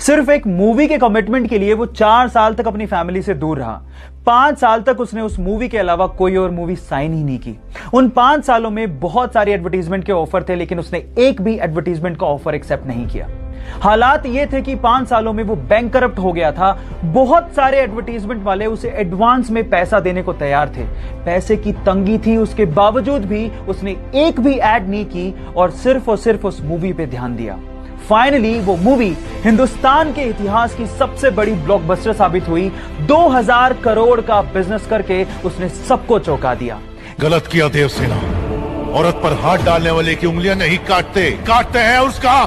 सिर्फ एक मूवी के कमिटमेंट के लिए वो 4 साल तक अपनी फैमिली से दूर रहा। 5 साल तक उसने उस मूवी के अलावा कोई और मूवी साइन ही नहीं की। उन 5 सालों में बहुत सारे एडवर्टीजमेंट के ऑफर थे, लेकिन उसने एक भी एडवर्टीजमेंट का ऑफर एक्सेप्ट नहीं किया। हालात ये थे कि 5 सालों में वो बैंकरप्ट हो गया था। बहुत सारे एडवर्टीजमेंट वाले उसे एडवांस में पैसा देने को तैयार थे। पैसे की तंगी थी, उसके बावजूद भी उसने एक भी एड नहीं की और सिर्फ उस मूवी पे ध्यान दिया। फाइनली वो मूवी हिंदुस्तान के इतिहास की सबसे बड़ी ब्लॉकबस्टर साबित हुई। 2000 करोड़ का बिजनेस करके उसने सबको चौंका दिया। गलत किया देवसेना, औरत पर हाथ डालने वाले की उंगलियां नहीं काटते हैं उसका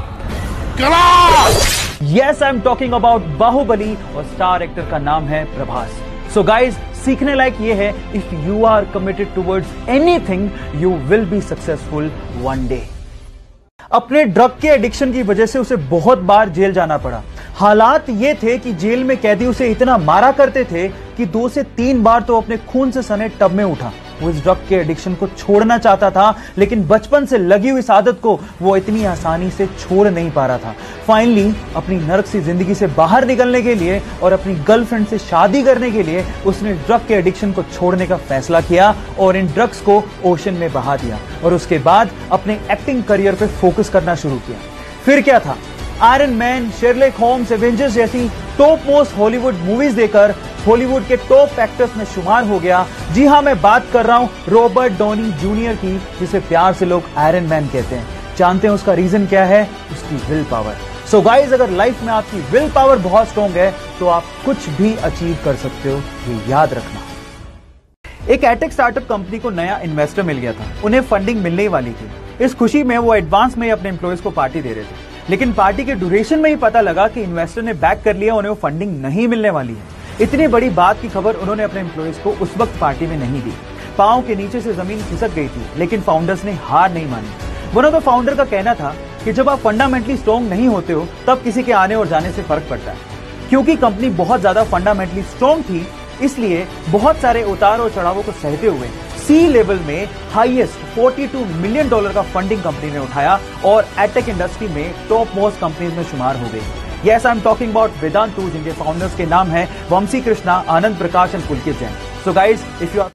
गला। Yes, I am talking about Baahubali और स्टार एक्टर का नाम है प्रभास। सो गाइज, सीखने लायक ये है, if you are committed towards anything you will be successful one day. अपने ड्रग के एडिक्शन की वजह से उसे बहुत बार जेल जाना पड़ा। हालात ये थे कि जेल में कैदी उसे इतना मारा करते थे कि 2 से 3 बार तो अपने खून से सने टब में उठा। वो इस ड्रग के एडिक्शन को छोड़ना चाहता था, लेकिन बचपन से लगी हुई इस आदत को वो इतनी आसानी से छोड़ नहीं पा रहा था। फाइनली अपनी नरक सी जिंदगी से बाहर निकलने के लिए और अपनी गर्लफ्रेंड से शादी करने के लिए उसने ड्रग के एडिक्शन को छोड़ने का फैसला किया और इन ड्रग्स को ओशन में बहा दिया और उसके बाद अपने एक्टिंग करियर पे फोकस करना शुरू किया। फिर क्या था, Iron Man, Sherlock Holmes, Avengers जैसी टॉप मोस्ट हॉलीवुड मूवीज देकर हॉलीवुड के टॉप एक्टर्स में शुमार हो गया। जी हां, मैं बात कर रहा हूं रॉबर्ट डॉनी जूनियर की, जिसे प्यार से लोग आयरन मैन कहते हैं। जानते हैं उसका रीजन क्या है? उसकी विल पावर। सो गाइज, अगर लाइफ में आपकी विल पावर बहुत स्ट्रॉन्ग है तो आप कुछ भी अचीव कर सकते हो, ये याद रखना। एक एटेक स्टार्टअप कंपनी को नया इन्वेस्टर मिल गया था। उन्हें फंडिंग मिलने वाली थी। इस खुशी में वो एडवांस में अपने एम्प्लॉयज को पार्टी दे रहे थे, लेकिन पार्टी के ड्यूरेशन में ही पता लगा कि इन्वेस्टर ने बैक कर लिया, उन्हें वो फंडिंग नहीं मिलने वाली है। इतनी बड़ी बात की खबर उन्होंने अपने एम्प्लॉयज को उस वक्त पार्टी में नहीं दी। पांव के नीचे से जमीन खिसक गई थी, लेकिन फाउंडर्स ने हार नहीं मानी। वन ऑफ द फाउंडर का कहना था कि जब आप फंडामेंटली स्ट्रॉन्ग नहीं होते हो तब किसी के आने और जाने से फर्क पड़ता है। क्योंकि कंपनी बहुत ज्यादा फंडामेंटली स्ट्रॉन्ग थी, इसलिए बहुत सारे उतार और चढ़ावों को सहते हुए सी लेवल में हाईएस्ट $42 मिलियन का फंडिंग कंपनी ने उठाया और एटेक इंडस्ट्री में टॉप मोस्ट कंपनीज में शुमार हो गई। Yes, I am talking about Vedantu, जिनके फाउंडर्स के नाम है Vamsi Krishna, Anand Prakash and Pulkit Jain. So guys, if you are